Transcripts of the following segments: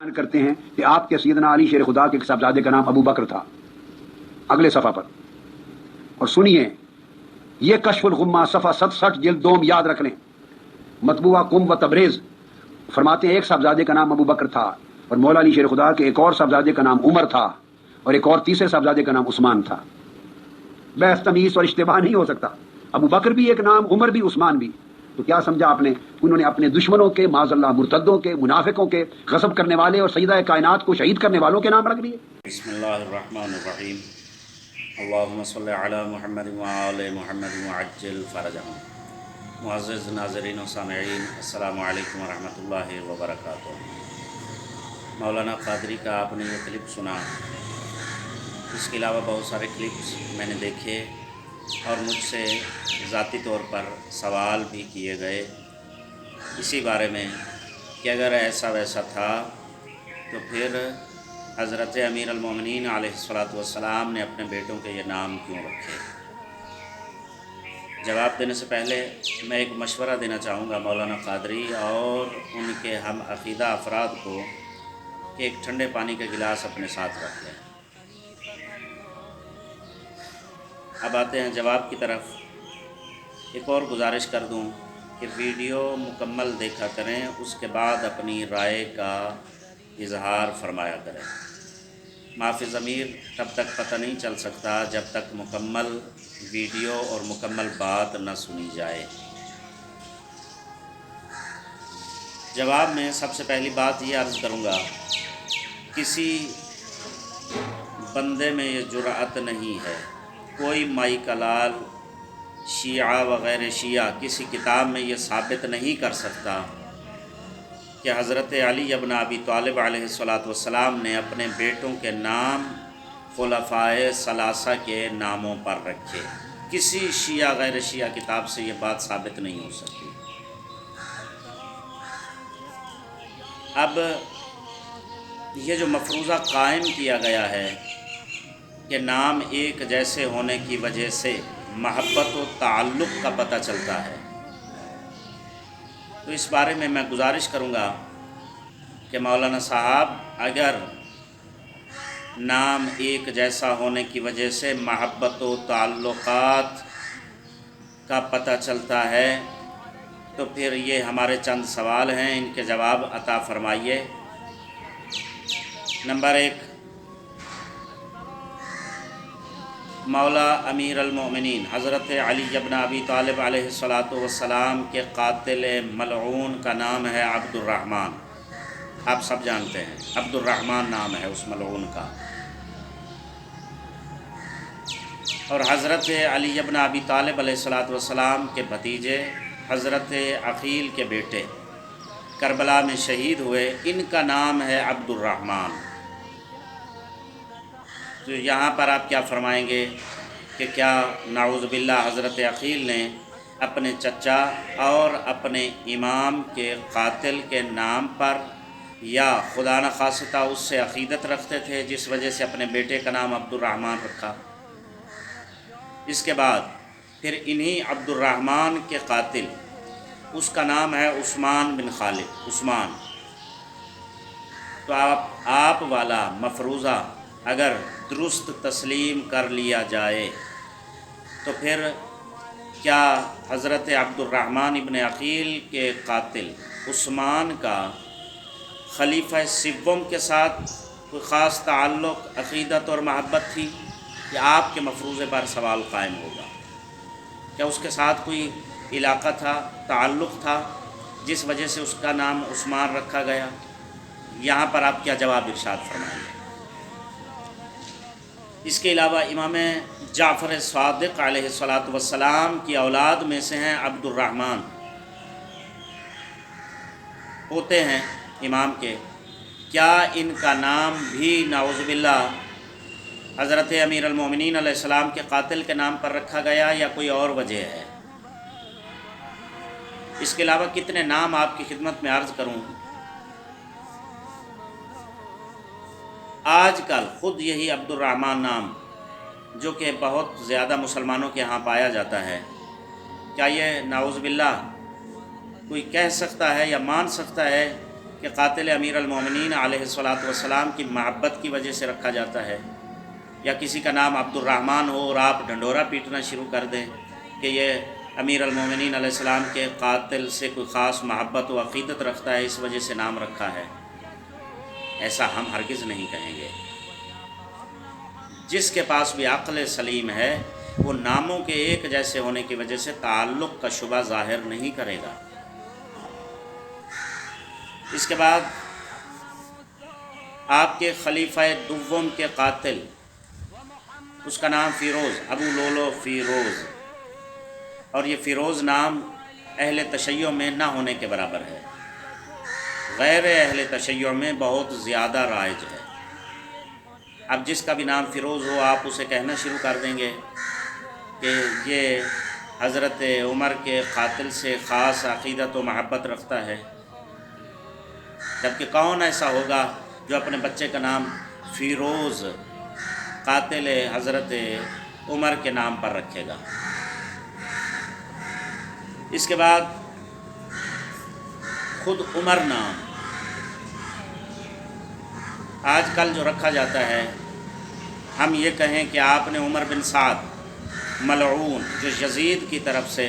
بیان کرتے ہیں کہ آپ کے سیدنا علی شیر خدا کے صاحبزادے کا نام ابو بکر تھا، اگلے صفحہ پر، اور سنیے یہ کشف الغمہ صفحہ 67 جلد دوم یاد رکھ لیں، مطبوعہ قم و تبریز فرماتے ہیں ایک صاحبزادے کا نام ابو بکر تھا اور مولا علی شیر خدا کے ایک اور صاحبزادے کا نام عمر تھا اور ایک اور تیسرے صاحبزادے کا نام عثمان تھا۔ بحث تمیز اور اشتباہ نہیں ہو سکتا، ابو بکر بھی ایک نام، عمر بھی، عثمان بھی۔ تو کیا سمجھا آپ نے؟ انہوں نے اپنے دشمنوں کے، معاذ اللہ مرتدوں کے، منافقوں کے، غصب کرنے والے اور سیدہ کائنات کو شہید کرنے والوں کے نام رکھ دیے۔ بسم اللہ الرحمن الرحیم، اللہم صلی علی محمد وآل محمد وعجل فرجہم۔ معزز ناظرین و سامعین، السلام علیکم ورحمۃ اللہ وبرکاتہ۔ مولانا قادری کا آپ نے یہ کلپ سنا، اس کے علاوہ بہت سارے کلپس میں نے دیکھے اور مجھ سے ذاتی طور پر سوال بھی کیے گئے اسی بارے میں کہ اگر ایسا ویسا تھا تو پھر حضرت امیر المومنین علیہ الصلوۃ والسلام نے اپنے بیٹوں کے یہ نام کیوں رکھے؟ جواب دینے سے پہلے میں ایک مشورہ دینا چاہوں گا مولانا قادری اور ان کے ہم عقیدہ افراد کو کہ ایک ٹھنڈے پانی کا گلاس اپنے ساتھ رکھ لیں۔ اب آتے ہیں جواب کی طرف۔ ایک اور گزارش کر دوں کہ ویڈیو مکمل دیکھا کریں، اس کے بعد اپنی رائے کا اظہار فرمایا کریں۔ معافی ضمیر تب تک پتہ نہیں چل سکتا جب تک مکمل ویڈیو اور مکمل بات نہ سنی جائے۔ جواب میں سب سے پہلی بات یہ عرض کروں گا، کسی بندے میں یہ جرأت نہیں ہے، کوئی مائی کلال شیعہ وغیر شیعہ کسی کتاب میں یہ ثابت نہیں کر سکتا کہ حضرت علی ابن ابی طالب علیہ الصلوۃ والسلام نے اپنے بیٹوں کے نام خلفائے ثلاثہ کے ناموں پر رکھے۔ کسی شیعہ غیر شیعہ کتاب سے یہ بات ثابت نہیں ہو سکتی۔ اب یہ جو مفروضہ قائم کیا گیا ہے کہ نام ایک جیسے ہونے کی وجہ سے محبت و تعلق کا پتہ چلتا ہے، تو اس بارے میں گزارش کروں گا کہ مولانا صاحب اگر نام ایک جیسا ہونے کی وجہ سے محبت و تعلقات کا پتہ چلتا ہے تو پھر یہ ہمارے چند سوال ہیں، ان کے جواب عطا فرمائیے۔ نمبر 1، مولا امیر المومنین حضرت علی ابن ابی طالب علیہ الصلوۃ والسلام کے قاتل ملعون کا نام ہے عبد الرحمن۔ آپ سب جانتے ہیں عبد الرحمن نام ہے اس ملعون کا، اور حضرت علی ابن ابی طالب علیہ الصلوۃ والسلام کے بھتیجے حضرت عقیل کے بیٹے کربلا میں شہید ہوئے، ان کا نام ہے عبد الرحمن۔ تو یہاں پر آپ کیا فرمائیں گے کہ کیا نعوذ باللہ حضرت عقیل نے اپنے چچا اور اپنے امام کے قاتل کے نام پر یا خدا نخواستہ اس سے عقیدت رکھتے تھے جس وجہ سے اپنے بیٹے کا نام عبد الرحمن رکھا؟ اس کے بعد پھر انہی عبد الرحمن کے قاتل، اس کا نام ہے عثمان بن خالد، عثمان۔ تو آپ والا مفروضہ اگر درست تسلیم کر لیا جائے تو پھر کیا حضرت عبد الرحمن ابن عقیل کے قاتل عثمان کا خلیفہ سوم کے ساتھ کوئی خاص تعلق، عقیدت اور محبت تھی؟ کہ آپ کے مفروضے پر سوال قائم ہوگا، کیا اس کے ساتھ کوئی علاقہ تھا، تعلق تھا جس وجہ سے اس کا نام عثمان رکھا گیا؟ یہاں پر آپ کیا جواب ارشاد فرمائیں گے؟ اس کے علاوہ امام جعفر صادق علیہ الصلوۃ والسلام کی اولاد میں سے ہیں عبد الرحمن، پوتے ہیں امام کے، کیا ان کا نام بھی نعوذ باللہ حضرت امیر المومنین علیہ السلام کے قاتل کے نام پر رکھا گیا یا کوئی اور وجہ ہے؟ اس کے علاوہ کتنے نام آپ کی خدمت میں عرض کروں؟ آج کل خود یہی عبد الرحمن نام جو کہ بہت زیادہ مسلمانوں کے ہاں پایا جاتا ہے، کیا یہ نعوذ باللہ کوئی کہہ سکتا ہے یا مان سکتا ہے کہ قاتل امیر المومنین علیہ الصلاۃ والسلام کی محبت کی وجہ سے رکھا جاتا ہے، یا کسی کا نام عبد الرحمن ہو اور آپ ڈھنڈورا پیٹنا شروع کر دیں کہ یہ امیر المومنین علیہ السلام کے قاتل سے کوئی خاص محبت و عقیدت رکھتا ہے اس وجہ سے نام رکھا ہے، ایسا ہم ہرگز نہیں کہیں گے۔ جس کے پاس بھی عقل سلیم ہے وہ ناموں کے ایک جیسے ہونے کی وجہ سے تعلق کا شبہ ظاہر نہیں کرے گا۔ اس کے بعد آپ کے خلیفہ دوم کے قاتل، اس کا نام فیروز، ابو لولو فیروز، اور یہ فیروز نام اہل تشیع میں نہ ہونے کے برابر ہے، غیر اہل تشیع میں بہت زیادہ رائج ہے۔ اب جس کا بھی نام فیروز ہو آپ اسے کہنا شروع کر دیں گے کہ یہ حضرت عمر کے قاتل سے خاص عقیدت و محبت رکھتا ہے، جبکہ کون ایسا ہوگا جو اپنے بچے کا نام فیروز قاتل حضرت عمر کے نام پر رکھے گا۔ اس کے بعد خود عمر نام آج کل جو رکھا جاتا ہے، ہم یہ کہیں کہ آپ نے عمر بن سعد ملعون جو یزید کی طرف سے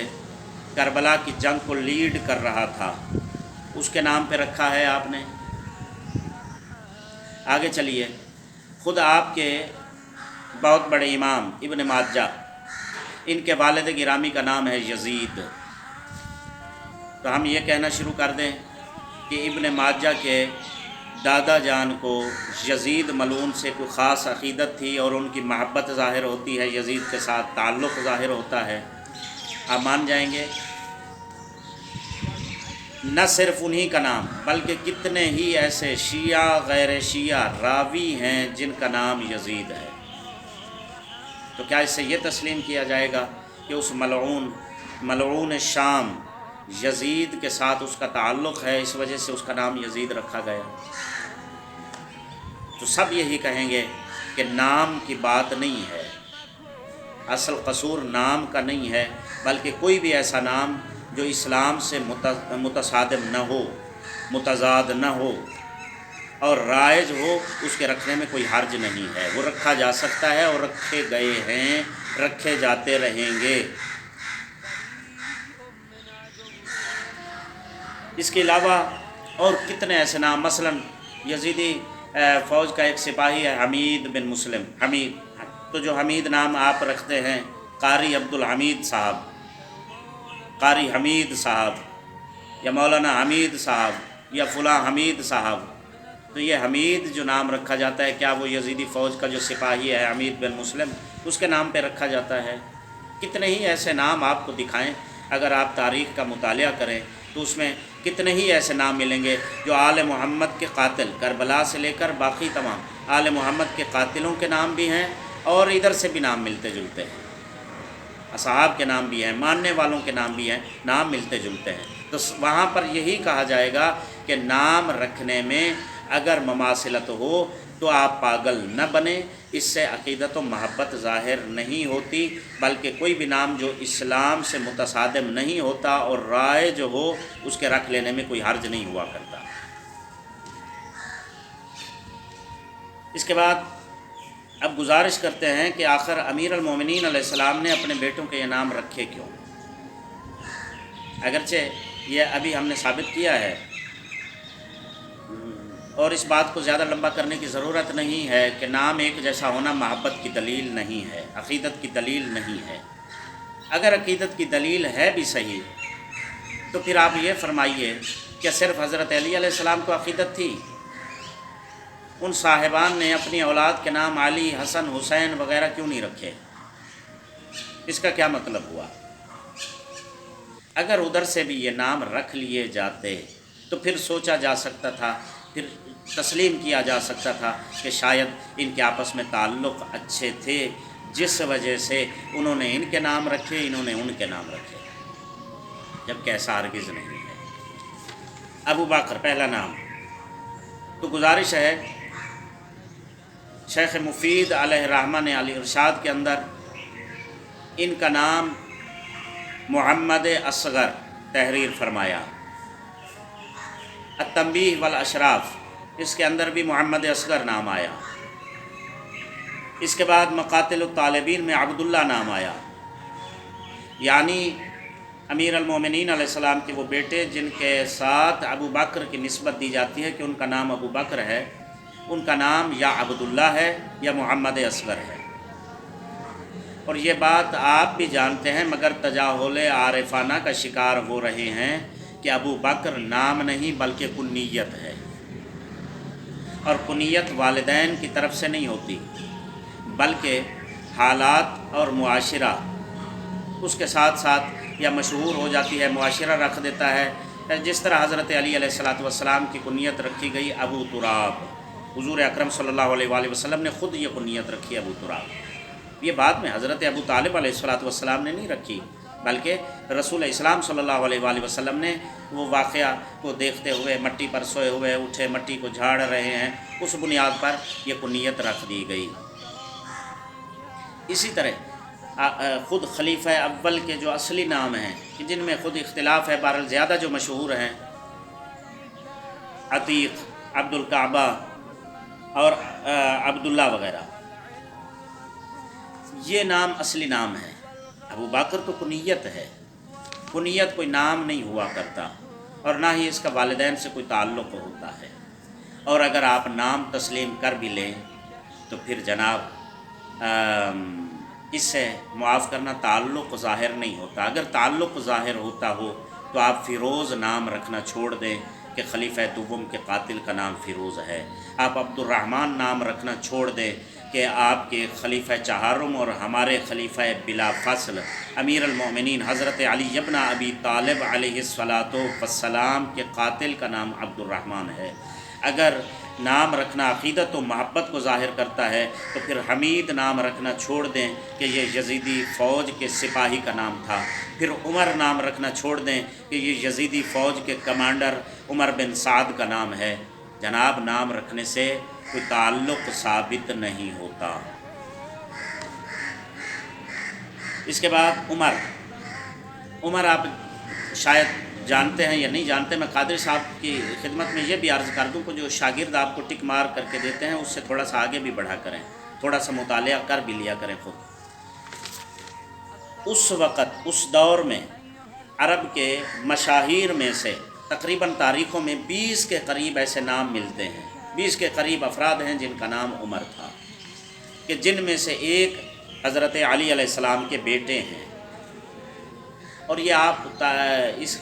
کربلا کی جنگ کو لیڈ کر رہا تھا اس کے نام پہ رکھا ہے آپ نے۔ آگے چلیے، خود آپ کے بہت بڑے امام ابن ماجہ، ان کے والد گرامی کا نام ہے یزید، تو ہم یہ کہنا شروع کر دیں کہ ابن ماجہ کے دادا جان کو یزید ملعون سے کوئی خاص عقیدت تھی اور ان کی محبت ظاہر ہوتی ہے، یزید کے ساتھ تعلق ظاہر ہوتا ہے، آپ مان جائیں گے؟ نہ صرف انہی کا نام بلکہ کتنے ہی ایسے شیعہ غیر شیعہ راوی ہیں جن کا نام یزید ہے، تو کیا اس سے یہ تسلیم کیا جائے گا کہ اس ملعون شام یزید کے ساتھ اس کا تعلق ہے، اس وجہ سے اس کا نام یزید رکھا گیا؟ تو سب یہی کہیں گے کہ نام کی بات نہیں ہے، اصل قصور نام کا نہیں ہے، بلکہ کوئی بھی ایسا نام جو اسلام سے متصادم نہ ہو، متضاد نہ ہو اور رائج ہو، اس کے رکھنے میں کوئی حرج نہیں ہے، وہ رکھا جا سکتا ہے اور رکھے گئے ہیں، رکھے جاتے رہیں گے۔ اس کے علاوہ اور کتنے ایسے نام، مثلا یزیدی فوج کا ایک سپاہی ہے حمید بن مسلم، حمید، تو جو حمید نام آپ رکھتے ہیں، قاری عبد الحمید صاحب، قاری حمید صاحب یا مولانا حمید صاحب یا فلاں حمید صاحب، تو یہ حمید جو نام رکھا جاتا ہے کیا وہ یزیدی فوج کا جو سپاہی ہے حمید بن مسلم اس کے نام پہ رکھا جاتا ہے؟ کتنے ہی ایسے نام آپ کو دکھائیں، اگر آپ تاریخ کا مطالعہ کریں تو اس میں کتنے ہی ایسے نام ملیں گے جو آل محمد کے قاتل، کربلا سے لے کر باقی تمام آل محمد کے قاتلوں کے نام بھی ہیں اور ادھر سے بھی نام ملتے جلتے ہیں، اصحاب کے نام بھی ہیں، ماننے والوں کے نام بھی ہیں، نام ملتے جلتے ہیں۔ تو وہاں پر یہی کہا جائے گا کہ نام رکھنے میں اگر مماثلت ہو تو آپ پاگل نہ بنیں، اس سے عقیدت و محبت ظاہر نہیں ہوتی، بلکہ کوئی بھی نام جو اسلام سے متصادم نہیں ہوتا اور رائج ہو اس کے رکھ لینے میں کوئی حرج نہیں ہوا کرتا۔ اس کے بعد اب گزارش کرتے ہیں کہ آخر امیر المومنین علیہ السلام نے اپنے بیٹوں کے یہ نام رکھے کیوں؟ اگرچہ یہ ابھی ہم نے ثابت کیا ہے اور اس بات کو زیادہ لمبا کرنے کی ضرورت نہیں ہے کہ نام ایک جیسا ہونا محبت کی دلیل نہیں ہے، عقیدت کی دلیل نہیں ہے۔ اگر عقیدت کی دلیل ہے بھی صحیح تو پھر آپ یہ فرمائیے کہ صرف حضرت علی علیہ السلام کو عقیدت تھی؟ ان صاحبان نے اپنی اولاد کے نام علی، حسن، حسین وغیرہ کیوں نہیں رکھے؟ اس کا کیا مطلب ہوا؟ اگر ادھر سے بھی یہ نام رکھ لیے جاتے تو پھر سوچا جا سکتا تھا، پھر تسلیم کیا جا سکتا تھا کہ شاید ان کے آپس میں تعلق اچھے تھے جس وجہ سے انہوں نے ان کے نام رکھے، انہوں نے ان کے نام رکھے، جبکہ ایسا ہرگز نہیں ہے۔ ابو بکر پہلا نام، تو گزارش ہے شیخ مفید علیہ الرحمہ نے علی ارشاد کے اندر ان کا نام محمد اصغر تحریر فرمایا، التنبیہ والاشراف، اس کے اندر بھی محمد اصغر نام آیا۔ اس کے بعد مقاتل الطالبین میں عبداللہ نام آیا، یعنی امیر المومنین علیہ السلام کے وہ بیٹے جن کے ساتھ ابو بکر کی نسبت دی جاتی ہے کہ ان کا نام ابو بکر ہے، ان کا نام یا عبداللہ ہے یا محمد اصغر ہے۔ اور یہ بات آپ بھی جانتے ہیں، مگر تجاہل عارفانہ کا شکار ہو رہے ہیں کہ ابو بکر نام نہیں بلکہ کنیت ہے، اور کنیت والدین کی طرف سے نہیں ہوتی بلکہ حالات اور معاشرہ اس کے ساتھ ساتھ یا مشہور ہو جاتی ہے، معاشرہ رکھ دیتا ہے۔ جس طرح حضرت علی علیہ السلام کی کنیت رکھی گئی ابو تراب، حضور اکرم صلی اللہ علیہ وآلہ وسلم نے خود یہ کنیت رکھی ابو تراب۔ یہ بعد میں حضرت ابو طالب علیہ السلام نے نہیں رکھی، بلکہ رسول اسلام صلی اللہ علیہ وآلہ وسلم نے وہ واقعہ کو دیکھتے ہوئے مٹی پر سوئے ہوئے اٹھے، مٹی کو جھاڑ رہے ہیں، اس بنیاد پر یہ کنیت رکھ دی گئی۔ اسی طرح خود خلیفہ اول کے جو اصلی نام ہیں کہ جن میں خود اختلاف ہے، بہرحال زیادہ جو مشہور ہیں عتیق، عبد الکعبہ اور عبداللہ وغیرہ، یہ نام اصلی نام ہے۔ ابو بکر تو کنیت ہے، کنیت کوئی نام نہیں ہوا کرتا، اور نہ ہی اس کا والدین سے کوئی تعلق ہوتا ہے۔ اور اگر آپ نام تسلیم کر بھی لیں تو پھر جناب اس سے معاف کرنا تعلق ظاہر نہیں ہوتا۔ اگر تعلق ظاہر ہوتا ہو تو آپ فیروز نام رکھنا چھوڑ دیں کہ خلیفہ دوم کے قاتل کا نام فیروز ہے۔ آپ عبد الرحمن نام رکھنا چھوڑ دیں کہ آپ کے خلیفہ چہارم اور ہمارے خلیفہ بلا فصل امیر المومنین حضرت علی ابن ابی طالب علیہ السلام کے قاتل کا نام عبد الرحمن ہے۔ اگر نام رکھنا عقیدت و محبت کو ظاہر کرتا ہے تو پھر حمید نام رکھنا چھوڑ دیں کہ یہ یزیدی فوج کے سپاہی کا نام تھا۔ پھر عمر نام رکھنا چھوڑ دیں کہ یہ یزیدی فوج کے کمانڈر عمر بن سعد کا نام ہے۔ جناب نام رکھنے سے کوئی تعلق ثابت نہیں ہوتا۔ اس کے بعد عمر آپ شاید جانتے ہیں یا نہیں جانتے، میں قادری صاحب کی خدمت میں یہ بھی عرض کر دوں کہ جو شاگرد آپ کو ٹک مار کر کے دیتے ہیں اس سے تھوڑا سا آگے بھی بڑھا کریں، تھوڑا سا مطالعہ کر بھی لیا کریں خود۔ اس وقت اس دور میں عرب کے مشاہیر میں سے تقریباً تاریخوں میں 20 کے قریب ایسے نام ملتے ہیں، 20 کے قریب افراد ہیں جن کا نام عمر تھا، کہ جن میں سے ایک حضرت علی علیہ السلام کے بیٹے ہیں۔ اور یہ آپ اس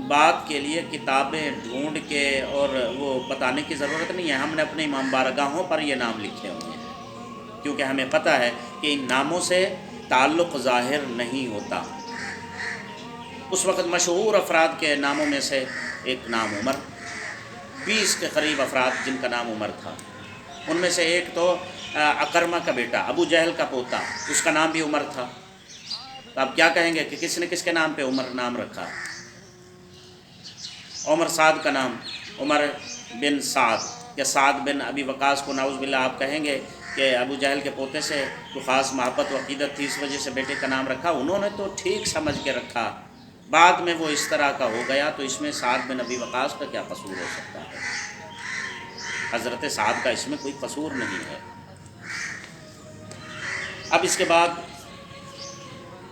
بات کے لیے کتابیں ڈھونڈ کے اور وہ بتانے کی ضرورت نہیں ہے، ہم نے اپنے امام بارگاہوں پر یہ نام لکھے ہوئے ہیں، کیونکہ ہمیں پتہ ہے کہ ان ناموں سے تعلق ظاہر نہیں ہوتا۔ اس وقت مشہور افراد کے ناموں میں سے ایک نام عمر، 20 کے قریب افراد جن کا نام عمر تھا، ان میں سے ایک تو اکرمہ کا بیٹا ابو جہل کا پوتا، اس کا نام بھی عمر تھا۔ تو آپ کیا کہیں گے کہ کس نے کس کے نام پہ عمر نام رکھا؟ عمر سعد کا نام عمر بن سعد یا سعد بن ابی وقاص کو نعوذ باللہ آپ کہیں گے کہ ابو جہل کے پوتے سے تو خاص محبت و عقیدت تھی، اس وجہ سے بیٹے کا نام رکھا۔ انہوں نے تو ٹھیک سمجھ کے رکھا، بعد میں وہ اس طرح کا ہو گیا، تو اس میں سعد بن ابی وقاص کا کیا قصور ہو سکتا ہے؟ حضرت سعد کا اس میں کوئی قصور نہیں ہے۔ اب اس کے بعد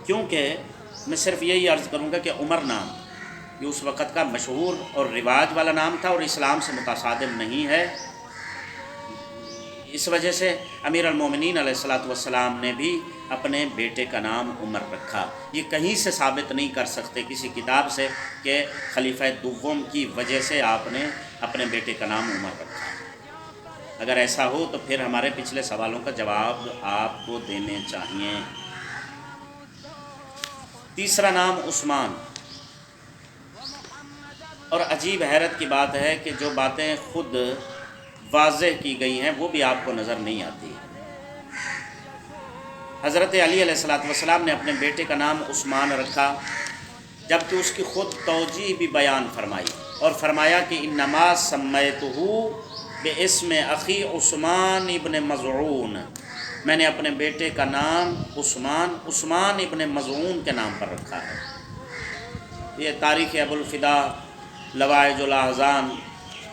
کیونکہ میں صرف یہی عرض کروں گا کہ عمر نام یہ اس وقت کا مشہور اور رواج والا نام تھا اور اسلام سے متصادم نہیں ہے، اس وجہ سے امیر المومنین علیہ السلام نے بھی اپنے بیٹے کا نام عمر رکھا۔ یہ کہیں سے ثابت نہیں کر سکتے کسی کتاب سے کہ خلیفہ دوم کی وجہ سے آپ نے اپنے بیٹے کا نام عمر رکھا۔ اگر ایسا ہو تو پھر ہمارے پچھلے سوالوں کا جواب آپ کو دینے چاہیے۔ تیسرا نام عثمان، اور عجیب حیرت کی بات ہے کہ جو باتیں خود واضح کی گئی ہیں وہ بھی آپ کو نظر نہیں آتی۔ حضرت علی علیہ السلام نے اپنے بیٹے کا نام عثمان رکھا، جبکہ اس کی خود توجیہ بھی بیان فرمائی اور فرمایا کہ انما سمیتہ باسم اخی عثمان ابن مظعون، میں نے اپنے بیٹے کا نام عثمان ابن مظعون کے نام پر رکھا ہے۔ یہ تاریخ ابو الفدا، لواعج الاحزان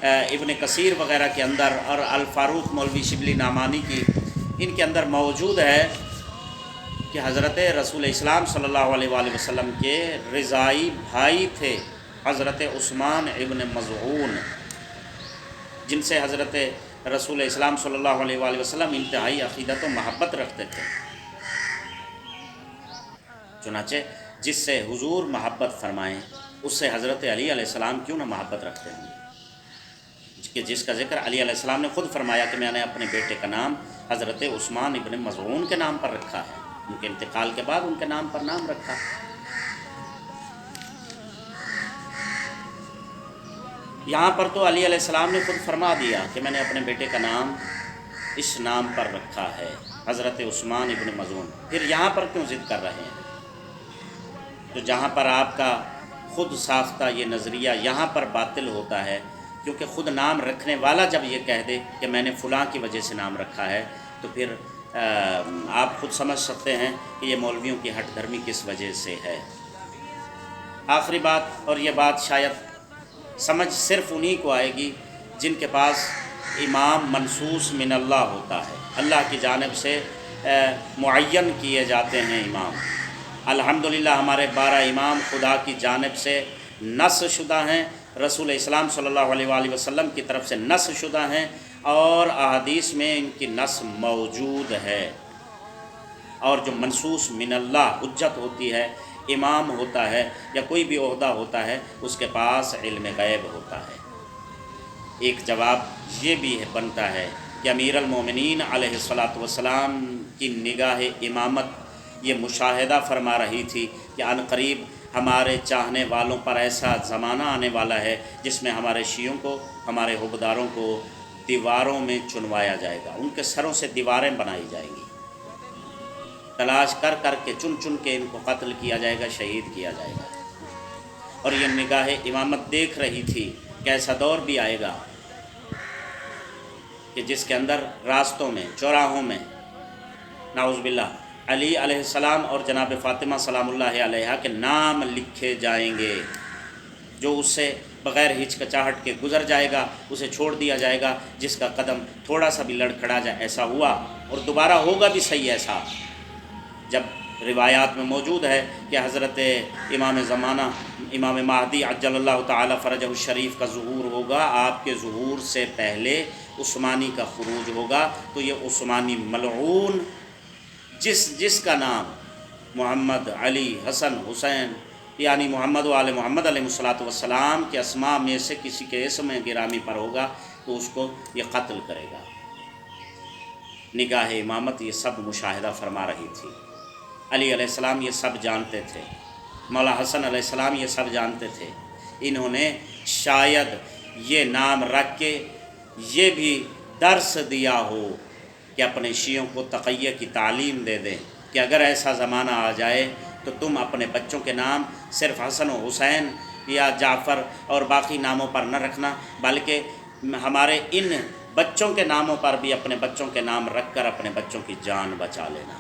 ابن کثیر وغیرہ کے اندر اور الفاروق مولوی شبلی نعمانی کی ان کے اندر موجود ہے کہ حضرت رسول اسلام صلی اللہ علیہ وآلہ وسلم کے رضائی بھائی تھے حضرت عثمان ابن مظعون، جن سے حضرت رسول اسلام صلی اللہ علیہ وآلہ وسلم انتہائی عقیدت و محبت رکھتے تھے۔ چنانچہ جس سے حضور محبت فرمائیں اس سے حضرت علی علیہ السلام کیوں نہ محبت رکھتے ہیں، کہ جس کا ذکر علی علیہ السلام نے خود فرمایا کہ میں نے اپنے بیٹے کا نام حضرت عثمان ابن مظعون کے نام پر رکھا ہے، ان کے انتقال کے بعد ان کے نام پر نام رکھا۔ یہاں پر تو علی علیہ السلام نے خود فرما دیا کہ میں نے اپنے بیٹے کا نام اس نام پر رکھا ہے، حضرت عثمان ابن مظعون، پھر یہاں پر کیوں ضد کر رہے ہیں؟ تو جہاں پر آپ کا خود ساختہ یہ نظریہ یہاں پر باطل ہوتا ہے، کیونکہ خود نام رکھنے والا جب یہ کہہ دے کہ میں نے فلاں کی وجہ سے نام رکھا ہے، تو پھر آپ خود سمجھ سکتے ہیں کہ یہ مولویوں کی ہٹ دھرمی کس وجہ سے ہے۔ آخری بات، اور یہ بات شاید سمجھ صرف انہی کو آئے گی جن کے پاس امام منصوص من اللہ ہوتا ہے، اللہ کی جانب سے معین کیے جاتے ہیں امام۔ الحمدللہ ہمارے 12 امام خدا کی جانب سے نص شدہ ہیں، رسول اسلام صلی اللہ علیہ وآلہ وسلم کی طرف سے نص شدہ ہیں، اور احادیث میں ان کی نص موجود ہے۔ اور جو منصوص من اللہ حجت ہوتی ہے، امام ہوتا ہے یا کوئی بھی عہدہ ہوتا ہے، اس کے پاس علم غیب ہوتا ہے۔ ایک جواب یہ بھی بنتا ہے کہ امیر المومنین علیہ الصلاۃ والسلام کی نگاہ امامت یہ مشاہدہ فرما رہی تھی کہ عن قریب ہمارے چاہنے والوں پر ایسا زمانہ آنے والا ہے جس میں ہمارے شیعوں کو، ہمارے حبداروں کو دیواروں میں چنوایا جائے گا، ان کے سروں سے دیواریں بنائی جائیں گی، تلاش کر کر کے چن چن کے ان کو قتل کیا جائے گا، شہید کیا جائے گا۔ اور یہ نگاہ امامت دیکھ رہی تھی کہ ایسا دور بھی آئے گا کہ جس کے اندر راستوں میں، چوراہوں میں نعوذ باللہ علی علیہ السلام اور جناب فاطمہ سلام اللہ علیہا کے نام لکھے جائیں گے، جو اس سے بغیر ہچکچاہٹ کے گزر جائے گا اسے چھوڑ دیا جائے گا، جس کا قدم تھوڑا سا بھی لڑکھڑا جائے۔ ایسا ہوا اور دوبارہ ہوگا بھی صحیح ایسا، جب روایات میں موجود ہے کہ حضرت امام زمانہ امام مہدی عجل اللہ تعالی فرجہ الشریف کا ظہور ہوگا، آپ کے ظہور سے پہلے عثمانی کا خروج ہوگا، تو یہ عثمانی ملعون جس کا نام محمد، علی، حسن، حسین یعنی محمد و آل محمد علیہ الصلاۃ والسلام کے اسماء میں سے کسی کے اسم گرامی پر ہوگا تو اس کو یہ قتل کرے گا۔ نگاہ امامت یہ سب مشاہدہ فرما رہی تھی، علی علیہ السلام یہ سب جانتے تھے، مولا حسن علیہ السلام یہ سب جانتے تھے۔ انہوں نے شاید یہ نام رکھ کے یہ بھی درس دیا ہو کہ اپنے شیعوں کو تقیہ کی تعلیم دے دیں کہ اگر ایسا زمانہ آ جائے تو تم اپنے بچوں کے نام صرف حسن و حسین یا جعفر اور باقی ناموں پر نہ رکھنا، بلکہ ہمارے ان بچوں کے ناموں پر بھی اپنے بچوں کے نام رکھ کر اپنے بچوں کی جان بچا لینا۔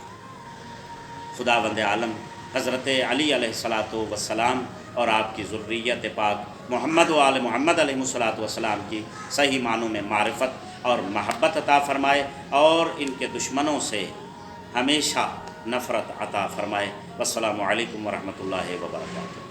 خداوند عالم حضرت علی علیہ الصلاۃ والسلام اور آپ کی ذریت پاک محمد و آل محمد علیہ الصلاۃ والسلام کی صحیح معنوں میں معرفت اور محبت عطا فرمائے، اور ان کے دشمنوں سے ہمیشہ نفرت عطا فرمائے۔ والسلام علیکم ورحمۃ اللہ وبرکاتہ۔